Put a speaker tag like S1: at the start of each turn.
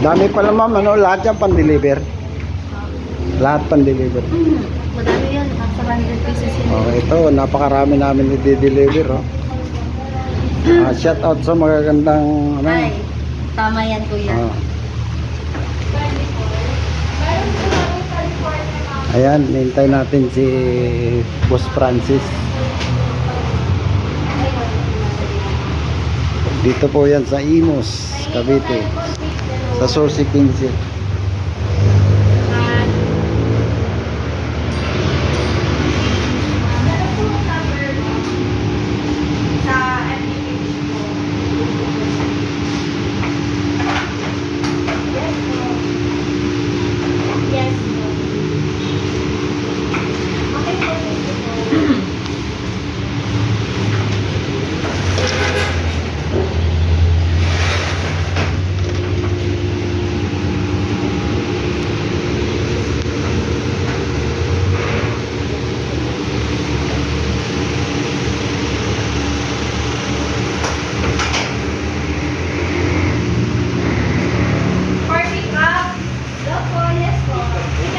S1: Dami pala ma'am, ano, lahat yan pan-deliver. Lahat pan-deliver.
S2: Madami yan, nasa 100 pieces yun.
S1: Okay, ito, napakarami namin i-deliver, oh. Shout out sa magagandang, ano.
S2: Ay, tama yan kuya.
S1: Ah. Ayan, hintay natin si Boss Francis. Dito po yan sa Imus, Cavite. Sa Sorsi 15.